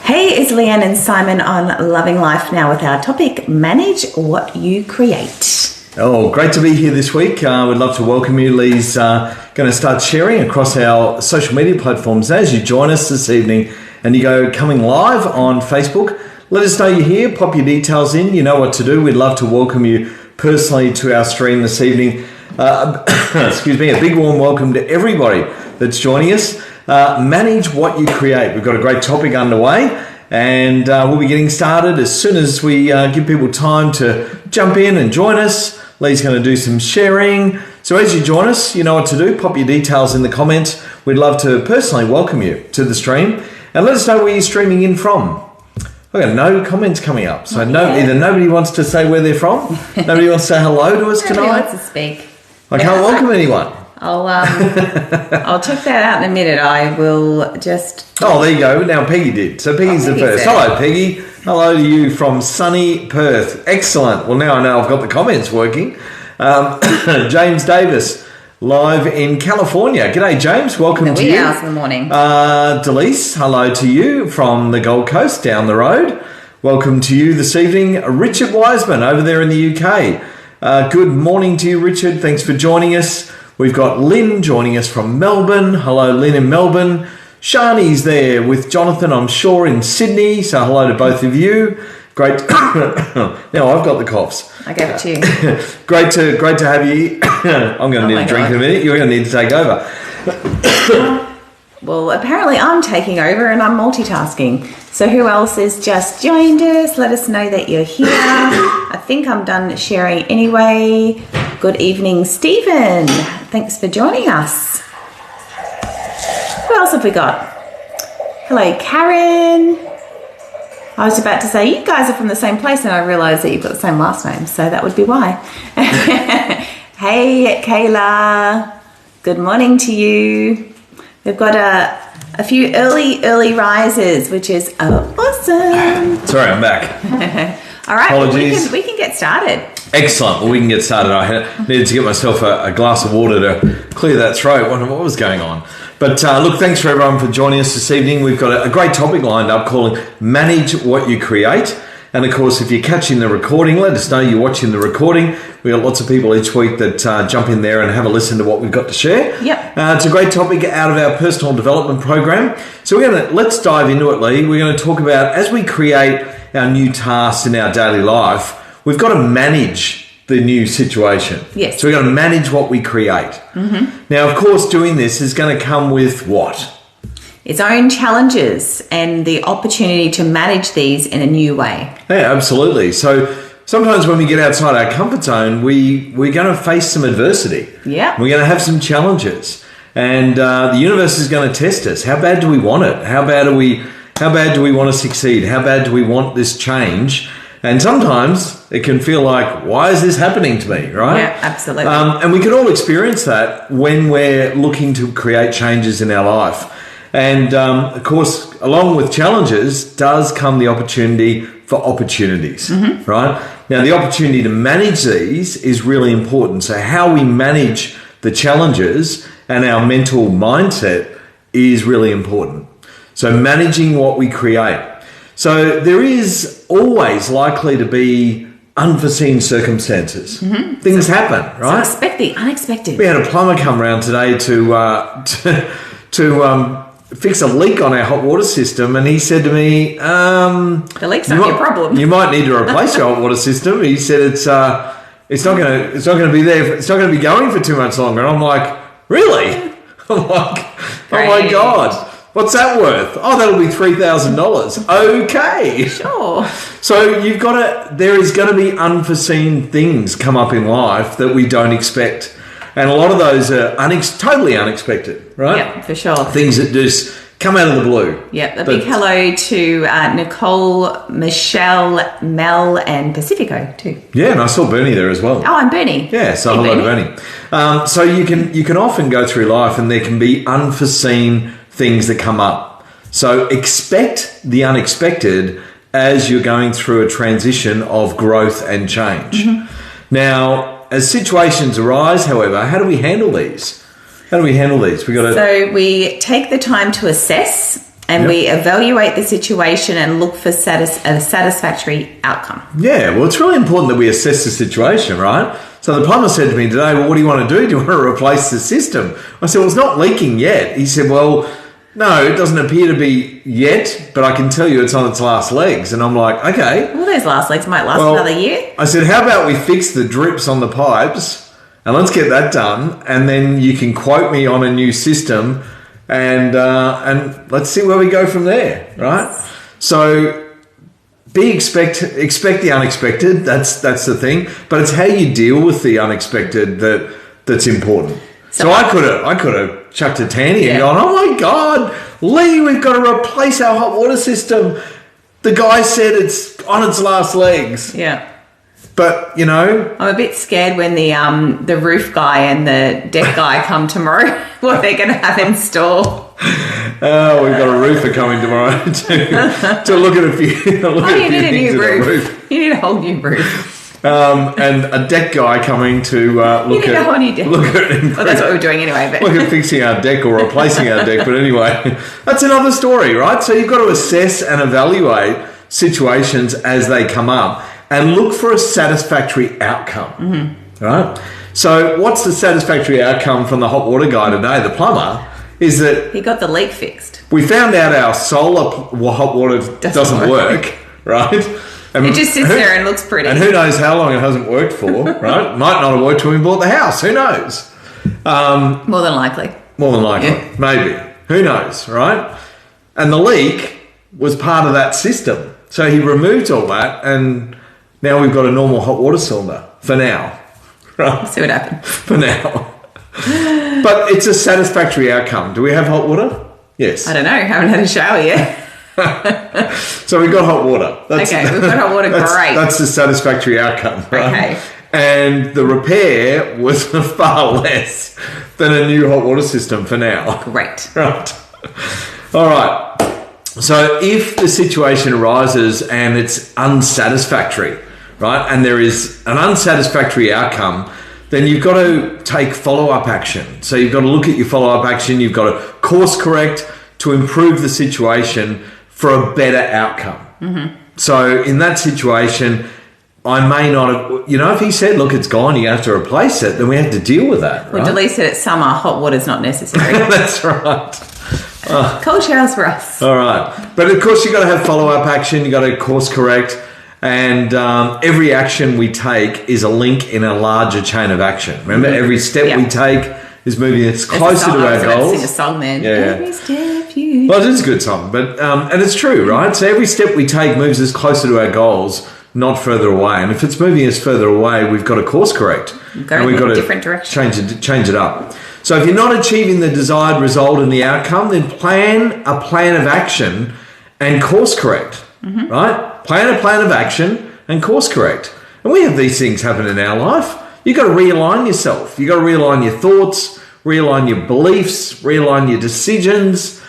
Hey, it's Leanne and Simon on Loving Life now with our topic, Manage What You Create. Oh, great to be here this week. We'd love to welcome you. Lee's going to start sharing across our social media platforms as you join us this evening and you go coming live on Facebook. Let us know you're here. Pop your details in. You know what to do. We'd love to welcome you personally to our stream this evening. Excuse me, a big warm welcome to everybody that's joining us. Manage what you create. We've got a great topic underway and we'll be getting started as soon as we give people time to jump in and join us. Lee's going to do some sharing. So as you join us, you know what to do. Pop your details in the comments. We'd love to personally welcome you to the stream and let us know where you're streaming in from. I've got no comments coming up. So either nobody wants to say where they're from, nobody wants to say hello to us tonight. Nobody wants to speak. I can't welcome anyone. I'll check that out in a minute. I will just... Oh, there you go. Now Peggy did. So Peggy's the first. Hello, Peggy. Hello to you from sunny Perth. Excellent. Well, now I know I've got the comments working. James Davis, live in California. G'day, James. Welcome to you. Wee hours in the morning. Delise, hello to you from the Gold Coast down the road. Welcome to you this evening. Richard Wiseman over there in the UK. Good morning to you, Richard. Thanks for joining us. We've got Lynn joining us from Melbourne. Hello, Lynn in Melbourne. Shani's there with Jonathan, I'm sure, in Sydney. So hello to both of you. Great. Now I've got the coughs. I gave it to you. Great to have you. I'm going to need a drink in a minute. You're going to need to take over. Well, apparently I'm taking over and I'm multitasking. So who else has just joined us? Let us know that you're here. I think I'm done sharing anyway. Good evening, Stephen. Thanks for joining us. Who else have we got? Hello, Karen. I was about to say, you guys are from the same place, and I realised that you've got the same last name, so that would be why. Hey, Kayla. Good morning to you. We've got a few early risers, which is awesome. Sorry, I'm back. All right, apologies. Well, we can get started. Excellent. Well, we can get started. I needed to get myself a glass of water to clear that throat. Wonder what was going on. But look, thanks for everyone for joining us this evening. We've got a great topic lined up calling Manage What You Create. And of course, if you're catching the recording, let us know you're watching the recording. We've got lots of people each week that jump in there and have a listen to what we've got to share. Yep. It's a great topic out of our personal development program. So let's dive into it, Lee. We're going to talk about, as we create our new tasks in our daily life, we've got to manage the new situation. Yes. So we've got to manage what we create. Mm-hmm. Now, of course, doing this is going to come with what? Its own challenges and the opportunity to manage these in a new way. Yeah, absolutely. So sometimes when we get outside our comfort zone, we're going to face some adversity. Yeah. We're going to have some challenges. And the universe is going to test us. How bad do we want it? How bad do we want to succeed? How bad do we want this change? And sometimes it can feel like, why is this happening to me, right? Yeah, absolutely. And we can all experience that when we're looking to create changes in our life. And, of course, along with challenges does come the opportunity for opportunities, right? Now, the opportunity to manage these is really important. So how we manage the challenges and our mental mindset is really important. So managing what we create. So there is always likely to be unforeseen circumstances. Mm-hmm. Things happen, right? So expect the unexpected. We had a plumber come around today to fix a leak on our hot water system, and he said to me, "The leak's not your problem. You might need to replace your hot water system." He said, "It's not going to be there. It's not going to be going for too much longer." And I'm like, "Really?" I'm like, "Oh my God." What's that worth? Oh, that'll be $3,000. Okay. Sure. So there is going to be unforeseen things come up in life that we don't expect. And a lot of those are totally unexpected, right? Yeah, for sure. Things that just come out of the blue. Yeah, a big hello to Nicole, Michelle, Mel, and Pacifico too. Yeah, and I saw Bernie there as well. Oh, and Bernie. Yeah, so hello to Bernie. So you can often go through life and there can be unforeseen things that come up. So expect the unexpected as you're going through a transition of growth and change. Mm-hmm. Now, as situations arise, however, how do we handle these? How do we handle these? So we take the time to assess And we evaluate the situation and look for a satisfactory outcome. Yeah, well, it's really important that we assess the situation, right? So the plumber said to me today, well, what do you want to do? Do you want to replace the system? I said, well, it's not leaking yet. He said, well, no, it doesn't appear to be yet, but I can tell you it's on its last legs. And I'm like, okay. Well, those last legs might last another year. I said, how about we fix the drips on the pipes and let's get that done, and then you can quote me on a new system, and let's see where we go from there, right? So expect the unexpected. That's the thing, but it's how you deal with the unexpected that's important. So I could have chucked a tanny and gone, oh my God, Lee, we've got to replace our hot water system. The guy said it's on its last legs. Yeah. But, you know, I'm a bit scared when the roof guy and the deck guy come tomorrow, what they're going to have installed. Oh, we've got a roofer coming tomorrow to look at a few things a new roof. roof. You need a whole new roof. And a deck guy coming to look at a whole new deck. Well, that's what we're doing anyway. But look at fixing our deck or replacing our deck. But anyway, that's another story, right? So you've got to assess and evaluate situations as they come up and look for a satisfactory outcome, right? So what's the satisfactory outcome from the hot water guy today, the plumber, is that he got the leak fixed. We found out our solar hot water doesn't work, right? And it just sits there and looks pretty. And who knows how long it hasn't worked for, right? Might not have worked till we bought the house. Who knows? More than likely. Yeah. Maybe. Who knows, right? And the leak was part of that system. So he removed all that, and now we've got a normal hot water cylinder for now. Right? We'll see what happens. For now. But it's a satisfactory outcome. Do we have hot water? Yes. I don't know. I haven't had a shower yet. So we've got hot water. We've got hot water. Great. That's the satisfactory outcome, right? Okay. And the repair was far less than a new hot water system for now. Great. Right. All right. So if the situation arises and it's unsatisfactory, right, and there is an unsatisfactory outcome, then you've got to take follow-up action. So you've got to look at your follow-up action. You've got to course correct to improve the situation for a better outcome. Mm-hmm. So in that situation, I may not have, if he said, look, it's gone, you have to replace it, then we have to deal with that. Well, Delise said it's summer, hot water's not necessary. That's right. Cold showers for us. All right. But of course, you've got to have follow-up action. You've got to course correct. And every action we take is a link in a larger chain of action. Remember, every step we take is moving us closer to our goals. Sing a song then. Yeah. Every step you... Well, it is a good song. But and it's true, right? So every step we take moves us closer to our goals, not further away. And if it's moving us further away, we've got to course correct. And we've got to different direction. Change it up. So if you're not achieving the desired result in the outcome, then plan a plan of action and course correct, right? Plan a plan of action and course correct. And we have these things happen in our life. You've got to realign yourself. You've got to realign your thoughts, realign your beliefs, realign your decisions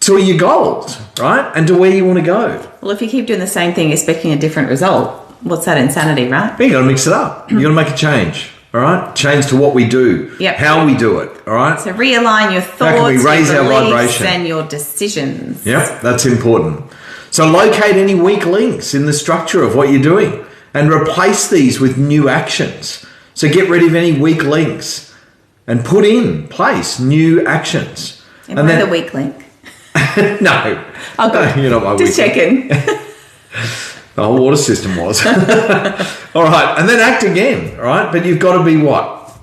to your goals, right? And to where you want to go. Well, if you keep doing the same thing, expecting a different result, what's that insanity, right? You've got to mix it up. You've got to make a change, all right? Change to what we do, how we do it, all right? So realign your thoughts, how can we raise your our beliefs, vibration, and your decisions. Yep, that's important. So locate any weak links in the structure of what you're doing and replace these with new actions. So get rid of any weak links and put in place new actions. Am I the weak link? No. Oh, good. You're not my Just weak checking. link. The whole water system was. All right. And then act again, all right? But you've got to be what?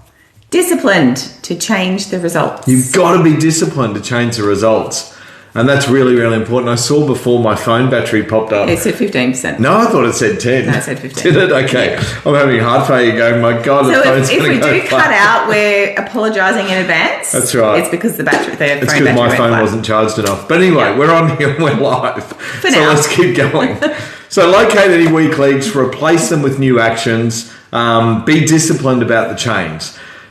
Disciplined to change the results. You've got to be disciplined to change the results. And that's really, really important. I saw before my phone battery popped up. It said 15%. No, I thought it said 10. No, it said 15. Did it? Okay. Yeah. I'm having heart failure going, my God, the phone's going to go. So if we do cut out, we're apologising in advance. That's right. It's because the battery, it's because my phone wasn't charged enough. But anyway, we're on here and we're live. For now. Let's keep going. So locate any weak links, replace them with new actions, be disciplined about the change.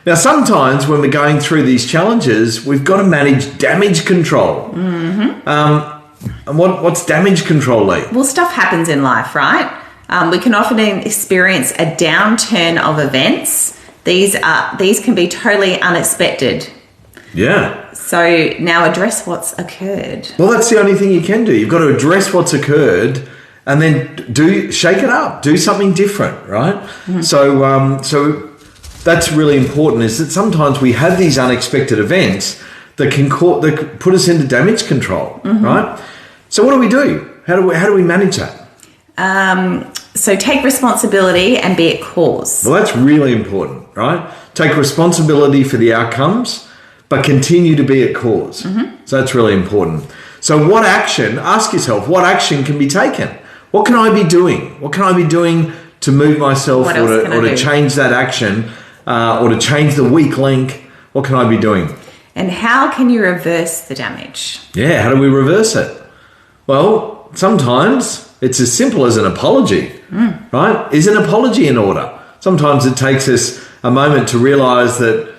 Now, sometimes when we're going through these challenges, we've got to manage damage control. Mm-hmm. And what's damage control, Lee? Well, stuff happens in life, right? We can often experience a downturn of events. These can be totally unexpected. Yeah. So now address what's occurred. Well, that's the only thing you can do. You've got to address what's occurred and then shake it up, do something different, right? Mm-hmm. So that's really important, is that sometimes we have these unexpected events that can put us into damage control, right? So what do? How do we manage that? So take responsibility and be at cause. Well, that's really important, right? Take responsibility for the outcomes, but continue to be at cause. So that's really important. So ask yourself, what action can be taken? What can I be doing? What can I be doing to move myself or to change that action or to change the weak link? What can I be doing? And how can you reverse the damage? Yeah, how do we reverse it? Well, sometimes it's as simple as an apology, right? Is an apology in order? Sometimes it takes us a moment to realise that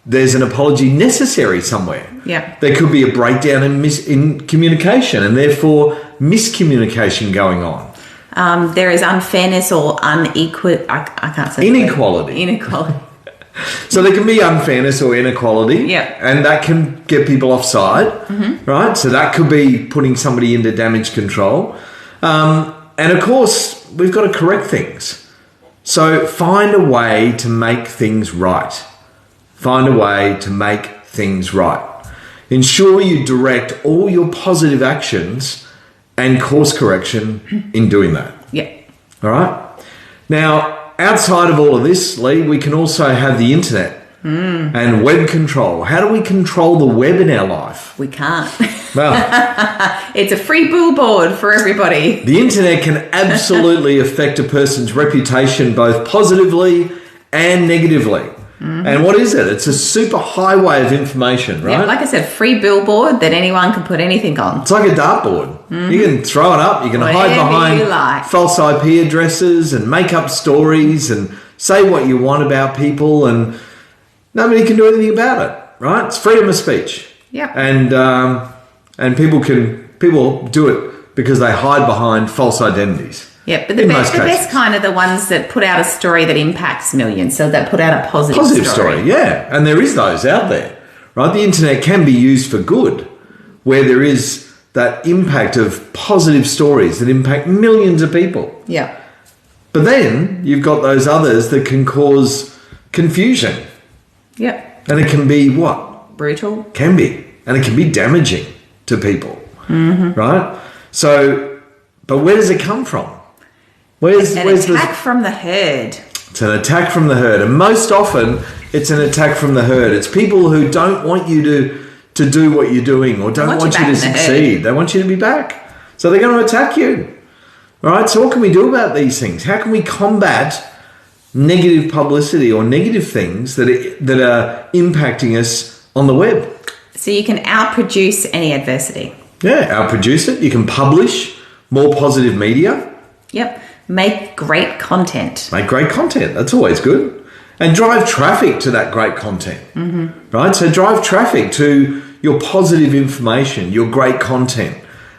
there's an apology necessary somewhere. Yeah. There could be a breakdown in communication and therefore miscommunication going on. There is unfairness or unequal. I can't say inequality. Inequality. So there can be unfairness or inequality, and that can get people offside, right? So that could be putting somebody into damage control. And of course, we've got to correct things. So find a way to make things right. Find a way to make things right. Ensure you direct all your positive actions and course correction in doing that. Yeah. All right? Now, outside of all of this, Lee, we can also have the internet and web control. How do we control the web in our life? We can't. Well, it's a free billboard for everybody. The internet can absolutely affect a person's reputation both positively and negatively. And what is it? It's a super highway of information, right? Yeah, like I said, free billboard that anyone can put anything on. It's like a dartboard. You can throw it up. You can hide behind false IP addresses and make up stories and say what you want about people, and nobody can do anything about it, right? It's freedom of speech. Yeah. And people do it because they hide behind false identities. Yeah, but the best kind are the ones that put out a story that impacts millions, so that put out a positive story. Yeah, and there is those out there, right? The internet can be used for good, where there is that impact of positive stories that impact millions of people. Yeah. But then you've got those others that can cause confusion. Yeah. And it can be what? Brutal. Can be. And it can be damaging to people, right? So, but where does it come from? Where's an attack from the herd. It's an attack from the herd. And most often, it's an attack from the herd. It's people who don't want you to do what you're doing or don't want you to succeed. They want you to be back. So they're going to attack you. All right? So what can we do about these things? How can we combat negative publicity or negative things that are impacting us on the web? So you can outproduce any adversity. Yeah, outproduce it. You can publish more positive media. Yep. Make great content. Make great content. That's always good. And drive traffic to that great content. Right? So drive traffic to your positive information, your great content.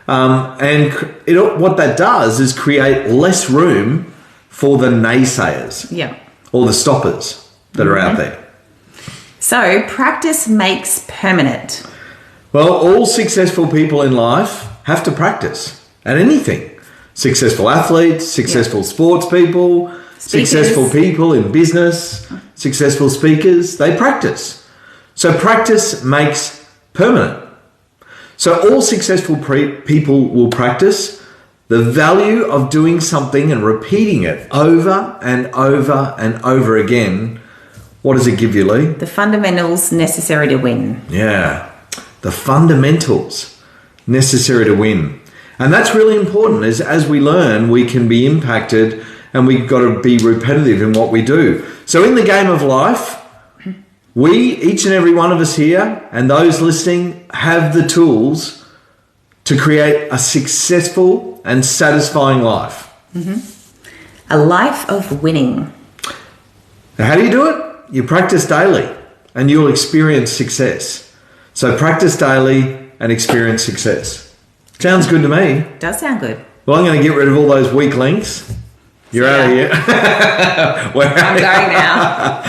And what that does is create less room for the naysayers. Yeah. Or the stoppers that are out there. So practice makes permanent. Well, all successful people in life have to practice at anything. Successful athletes, successful sports people, successful people in business, successful speakers, they practice. So practice makes permanent. So all successful people will practice. The value of doing something and repeating it over and over and over again, what does it give you, Lee? The fundamentals necessary to win. Yeah, the fundamentals necessary to win. And that's really important. As we learn, we can be impacted and we've got to be repetitive in what we do. So in the game of life, each and every one of us here and those listening have the tools to create a successful and satisfying life. A life of winning. Now, how do you do it? You practice daily and you'll experience success. So practice daily and experience success. Sounds good to me. Does sound good. Well, I'm going to get rid of all those weak links You're out of here. I'm going now.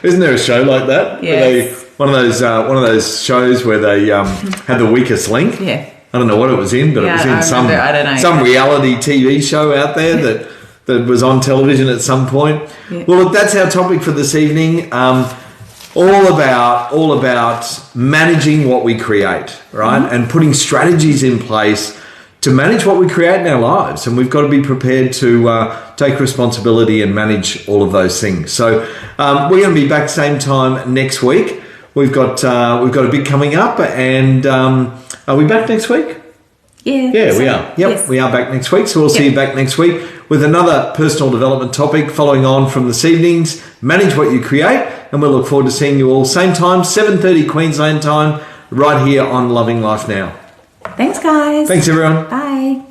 Isn't there a show like that? Yes. One of those shows where they had the weakest link. Yeah. I don't know what it was in, but it was in some reality TV show out there that was on television at some point. Yeah. Well, look, that's our topic for this evening. All about managing what we create, right? Mm-hmm. And putting strategies in place to manage what we create in our lives. And we've got to be prepared to take responsibility and manage all of those things. So we're going to be back same time next week. We've got a bit coming up, and are we back next week? Yeah, we are. Yep, yes. We are back next week. So we'll see you back next week with another personal development topic following on from this evening's Manage What You Create. And we'll look forward to seeing you all same time, 7:30 Queensland time, right here on Loving Life Now. Thanks, guys. Thanks, everyone. Bye.